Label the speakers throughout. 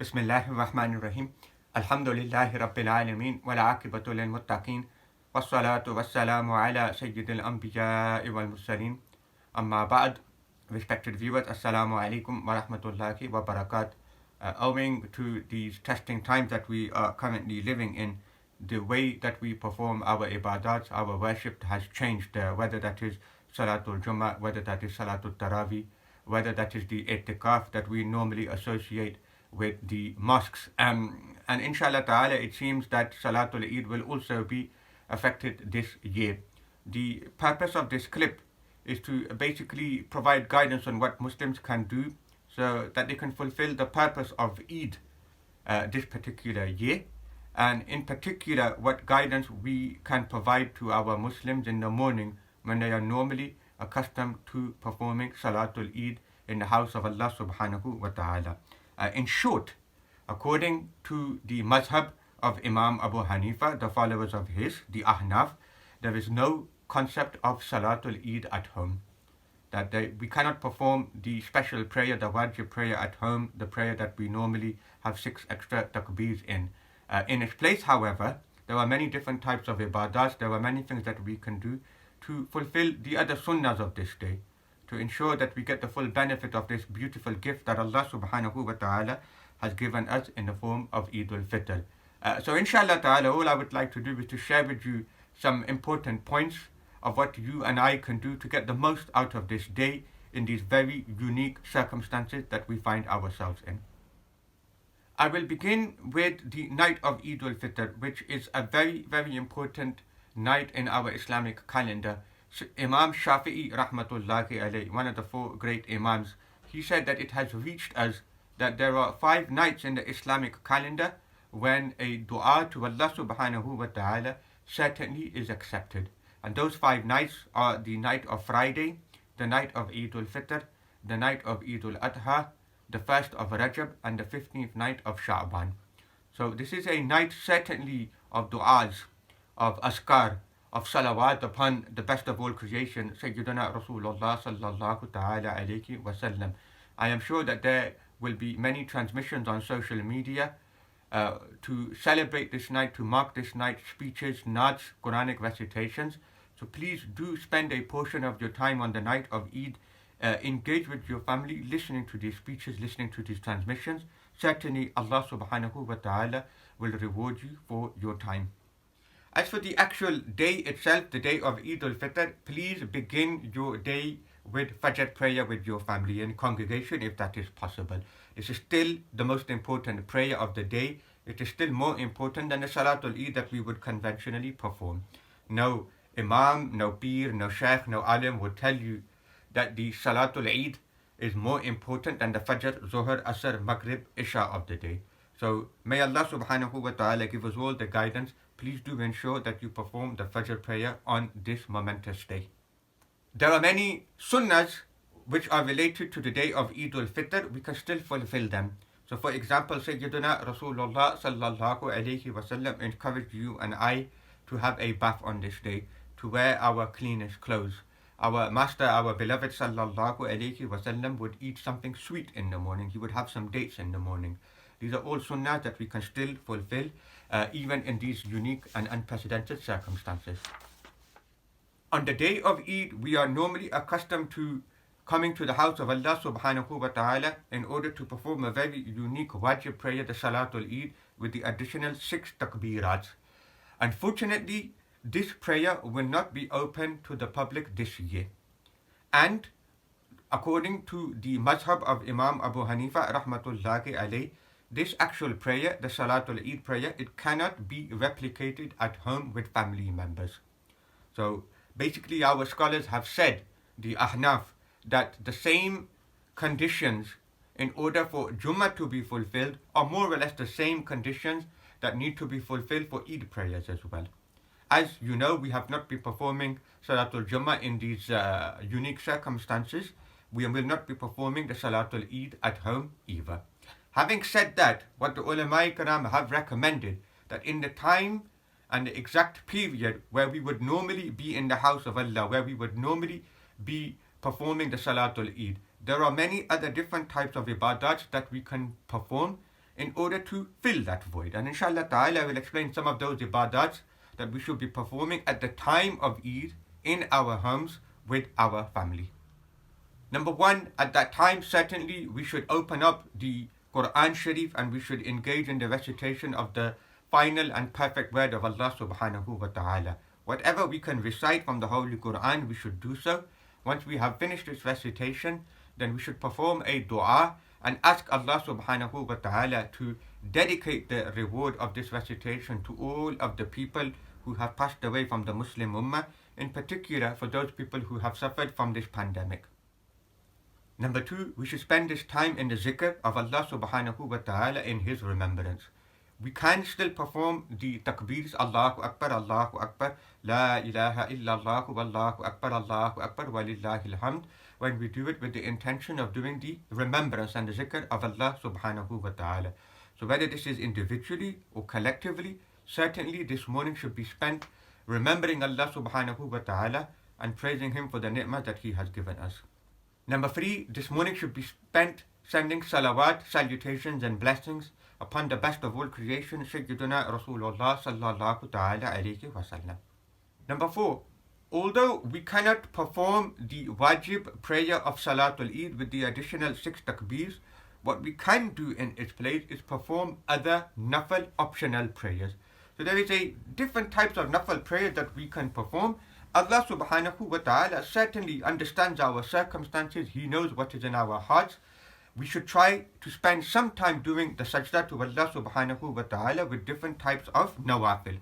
Speaker 1: بسم الله الرحمن الرحيم الحمد لله رب العالمين والعاقبة للمتقين والصلاة والسلام على سيد الأنبياء والمرسلين أما بعد. Respected viewers, Assalamu alaikum wa rahmatullahi wa barakat. Owing to these testing times that we are currently living in, the way that we perform our ibadat, our worship has changed, whether that is Salatul Jummah, whether that is Salatul Taraweeh, whether that is the itikaf that we normally associate with the mosques. And inshallah ta'ala, it seems that Salatul Eid will also be affected this year. The purpose of this clip is to basically provide guidance on what Muslims can do so that they can fulfill the purpose of Eid this particular year, and in particular what guidance we can provide to our Muslims in the morning when they are normally accustomed to performing Salatul Eid in the house of Allah subhanahu wa ta'ala. In short, according to the mazhab of Imam Abu Hanifa, the followers of his, the Ahnaf, there is no concept of Salatul Eid at home. We cannot perform the special prayer, the wajib prayer at home, the prayer that we normally have 6 extra takbeers in. In its place, however, there are many different types of ibadahs. There are many things that we can do to fulfill the other sunnahs of this day, to ensure that we get the full benefit of this beautiful gift that Allah subhanahu wa ta'ala has given us in the form of Eid al-Fitr. So inshallah ta'ala, all I would like to do is to share with you some important points of what you and I can do to get the most out of this day in these very unique circumstances that we find ourselves in. I will begin with the night of Eid al-Fitr, which is a very, very important night in our Islamic calendar. Imam Shafi'i rahmatullahi alayhi, one of the 4 great Imams, he said that it has reached us that there are 5 nights in the Islamic calendar when a dua to Allah subhanahu wa ta'ala certainly is accepted. And those 5 nights are the night of Friday, the night of Eid al-Fitr, the night of Eid al-Adha, the 1st of Rajab, and the 15th night of Sha'ban. So this is a night certainly of du'as, of askar, of salawat upon the best of all creation, Sayyidina Rasulullah sallallahu ta'ala alayhi wa sallam. I am sure that there will be many transmissions on social media to celebrate this night, to mark this night, speeches, naats, Quranic recitations. So please do spend a portion of your time on the night of Eid. Engage with your family, listening to these speeches, listening to these transmissions. Certainly Allah subhanahu wa ta'ala will reward you for your time. As for the actual day itself, the day of Eid al-Fitr, please begin your day with Fajr prayer with your family and congregation if that is possible. This is still the most important prayer of the day. It is still more important than the Salatul Eid that we would conventionally perform. No Imam, no Pir, no Shaykh, no Alim would tell you that the Salatul Eid is more important than the Fajr, Zuhr, Asr, Maghrib, Isha of the day. So may Allah subhanahu wa ta'ala give us all the guidance. Please do ensure that you perform the Fajr prayer on this momentous day. There are many sunnahs which are related to the day of Eid al-Fitr. We can still fulfill them. So for example, Sayyidina Rasulullah sallallahu alayhi wa sallam encouraged you and I to have a bath on this day, to wear our cleanest clothes. Our master, our beloved sallallahu alayhi wa sallam would eat something sweet in the morning. He would have some dates in the morning. These are all sunnahs that we can still fulfill even in these unique and unprecedented circumstances. On the day of Eid, we are normally accustomed to coming to the house of Allah subhanahu wa ta'ala in order to perform a very unique wajib prayer, the Salatul Eid, with the additional 6 takbirats. Unfortunately, this prayer will not be open to the public this year. And according to the mazhab of Imam Abu Hanifa rahmatullahi alayhi, this actual prayer, the Salatul Eid prayer, it cannot be replicated at home with family members. So basically our scholars have said, the Ahnaf, that the same conditions in order for Jummah to be fulfilled are more or less the same conditions that need to be fulfilled for Eid prayers as well. As you know, we have not been performing Salatul Jummah in these unique circumstances. We will not be performing the Salatul Eid at home either. Having said that, what the ulama-i-kiram have recommended, that in the time and the exact period where we would normally be in the house of Allah, where we would normally be performing the Salatul Eid, there are many other different types of ibadats that we can perform in order to fill that void. And inshallah ta'ala I will explain some of those ibadats that we should be performing at the time of Eid in our homes with our family. Number one, at that time certainly we should open up the Quran Sharif and we should engage in the recitation of the final and perfect word of Allah subhanahu wa ta'ala. Whatever we can recite from the Holy Quran, we should do so. Once we have finished this recitation, then we should perform a dua and ask Allah subhanahu wa ta'ala to dedicate the reward of this recitation to all of the people who have passed away from the Muslim Ummah, in particular for those people who have suffered from this pandemic. Number two, we should spend this time in the zikr of Allah subhanahu wa ta'ala in His remembrance. We can still perform the takbeers, Allahu Akbar, La ilaha illallah, Wallahu Akbar, Walillahi alhamd, when we do it with the intention of doing the remembrance and the zikr of Allah subhanahu wa ta'ala. So whether this is individually or collectively, certainly this morning should be spent remembering Allah subhanahu wa ta'ala and praising Him for the ni'mah that He has given us. Number three, this morning should be spent sending salawat, salutations and blessings upon the best of all creation, Sayyiduna Rasulullah sallallahu ta'ala alayhi wa sallam. Number four, although we cannot perform the wajib prayer of Salatul Eid with the additional 6 takbeers, what we can do in its place is perform other nafal optional prayers. So there is a different types of nafal prayers that we can perform. Allah subhanahu wa ta'ala certainly understands our circumstances. He knows what is in our hearts. We should try to spend some time doing the sajda to Allah subhanahu wa ta'ala with different types of nawafil.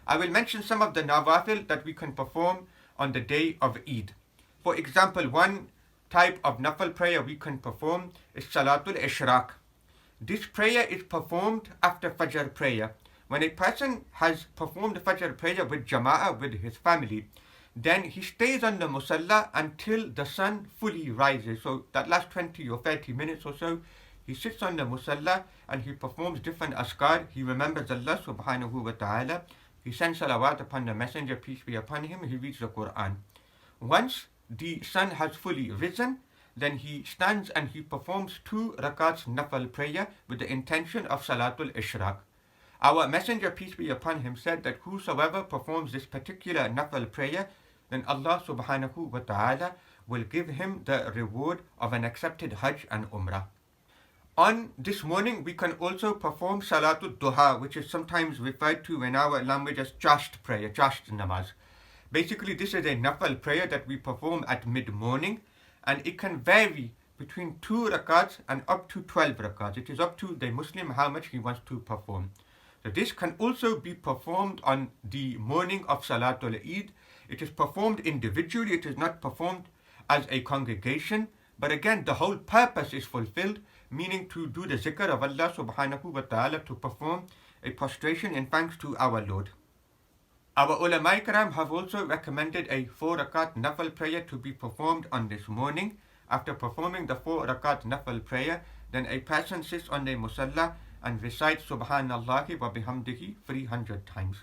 Speaker 1: I will mention some of the nawafil that we can perform on the day of Eid. For example, one type of nafal prayer we can perform is Salatul Ishraq. This prayer is performed after Fajr prayer. When a person has performed the Fajr prayer with Jama'ah, with his family, then he stays on the musalla until the sun fully rises. So that last 20 or 30 minutes or so, he sits on the musalla and he performs different askar. He remembers Allah subhanahu wa ta'ala. He sends salawat upon the Messenger, peace be upon him. He reads the Quran. Once the sun has fully risen, then he stands and he performs 2 rakats nafal prayer with the intention of Salatul Ishraq. Our Messenger, peace be upon him, said that whosoever performs this particular nafal prayer, then Allah subhanahu wa ta'ala will give him the reward of an accepted Hajj and Umrah. On this morning, we can also perform Salatul Duha, which is sometimes referred to in our language as Chasht prayer, Chasht namaz. Basically, this is a nafal prayer that we perform at mid-morning, and it can vary between 2 rakats and up to 12 rakats. It is up to the Muslim how much he wants to perform. So this can also be performed on the morning of Salatul Eid. It is performed individually, it is not performed as a congregation, but again the whole purpose is fulfilled, meaning to do the zikr of Allah subhanahu wa ta'ala, to perform a prostration in thanks to our Lord. Our ulama ikram have also recommended a 4 rakat nafal prayer to be performed on this morning. After performing the 4 rakat nafal prayer, then a person sits on the musalla and recites Subhanallahi wa bihamdihi 300 times.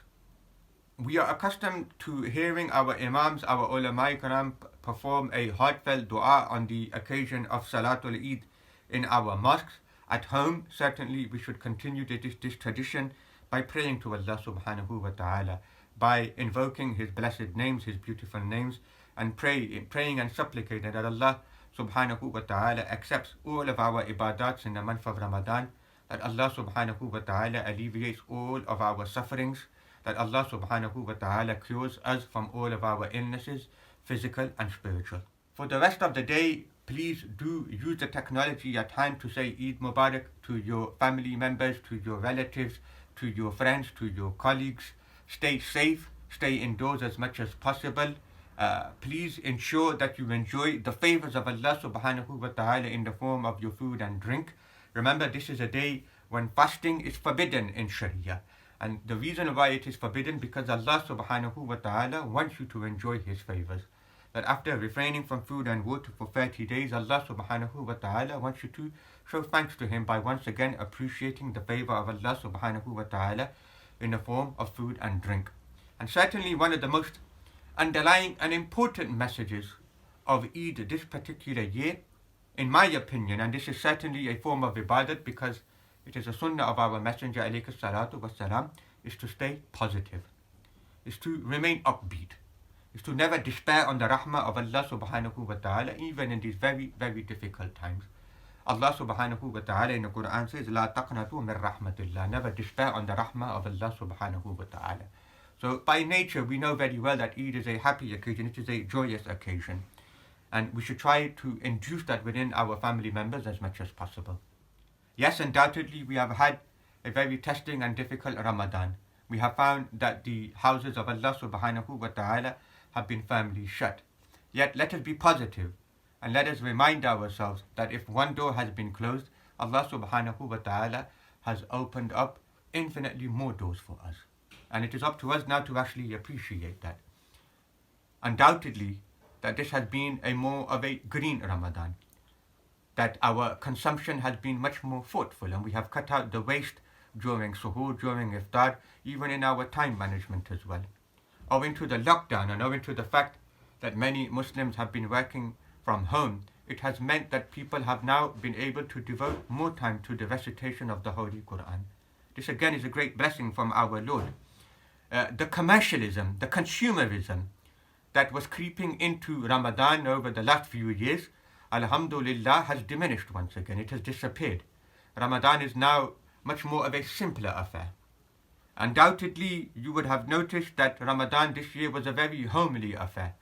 Speaker 1: We are accustomed to hearing our imams, our ulama ikram perform a heartfelt dua on the occasion of Salatul Eid in our mosques. At home, certainly we should continue this tradition by praying to Allah subhanahu wa ta'ala, by invoking His blessed names, His beautiful names, and praying and supplicating that Allah subhanahu wa ta'ala accepts all of our ibadats in the month of Ramadan, that Allah subhanahu wa ta'ala alleviates all of our sufferings, that Allah subhanahu wa ta'ala cures us from all of our illnesses, physical and spiritual. For the rest of the day, please do use the technology at hand to say Eid Mubarak to your family members, to your relatives, to your friends, to your colleagues. Stay safe, stay indoors as much as possible. Please ensure that you enjoy the favors of Allah subhanahu wa ta'ala in the form of your food and drink. Remember, this is a day when fasting is forbidden in Sharia. And the reason why it is forbidden, because Allah subhanahu wa ta'ala wants you to enjoy His favors. That after refraining from food and water for 30 days, Allah subhanahu wa ta'ala wants you to show thanks to Him by once again appreciating the favor of Allah subhanahu wa ta'ala in the form of food and drink. And certainly one of the most underlying and important messages of Eid this particular year, in my opinion, and this is certainly a form of ibadat because it is a sunnah of our Messenger alayhi salatu wassalam, is to stay positive, is to remain upbeat, is to never despair on the rahmah of Allah subhanahu wa ta'ala, even in these very, very difficult times. Allah subhanahu wa ta'ala in the Quran says, La taqnatu min rahmatillah, never despair on the rahmah of Allah subhanahu wa ta'ala. So by nature, we know very well that Eid is a happy occasion, it is a joyous occasion. And we should try to induce that within our family members as much as possible. Yes, undoubtedly, we have had a very testing and difficult Ramadan. We have found that the houses of Allah subhanahu wa ta'ala have been firmly shut. Yet let us be positive and let us remind ourselves that if one door has been closed, Allah subhanahu wa ta'ala has opened up infinitely more doors for us. And it is up to us now to actually appreciate that. Undoubtedly, that this has been a more of a green Ramadan, that our consumption has been much more thoughtful and we have cut out the waste during suhoor, during iftar, even in our time management as well. Owing to the lockdown and owing to the fact that many Muslims have been working from home, it has meant that people have now been able to devote more time to the recitation of the Holy Quran. This again is a great blessing from our Lord. The commercialism, the consumerism that was creeping into Ramadan over the last few years, alhamdulillah, has diminished once again. It has disappeared. Ramadan is now much more of a simpler affair. Undoubtedly, you would have noticed that Ramadan this year was a very homely affair,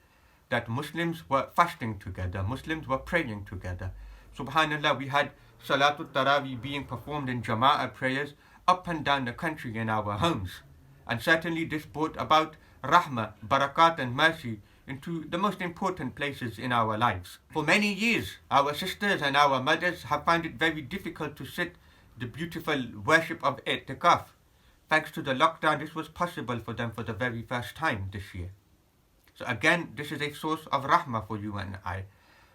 Speaker 1: that Muslims were fasting together, Muslims were praying together. Subhanallah, we had Salatul Taraweeh being performed in Jama'ah prayers up and down the country in our homes. And certainly this brought about rahmah, barakat and mercy into the most important places in our lives. For many years, our sisters and our mothers have found it very difficult to sit the beautiful worship of i'tikaf. Thanks to the lockdown, this was possible for them for the very first time this year. So again, this is a source of rahmah for you and I.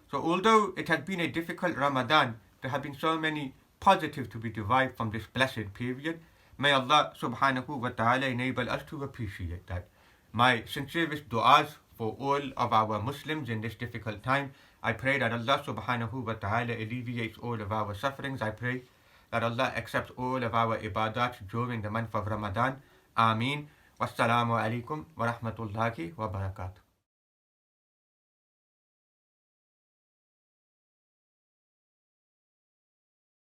Speaker 1: So although it has been a difficult Ramadan, there have been so many positives to be derived from this blessed period. May Allah subhanahu wa ta'ala enable us to appreciate that. My sincerest du'as for all of our Muslims in this difficult time. I pray that Allah subhanahu wa ta'ala alleviates all of our sufferings. I pray that Allah accepts all of our ibadat during the month of Ramadan. Ameen. Wassalamu alaikum wa rahmatullahi wa barakatuh.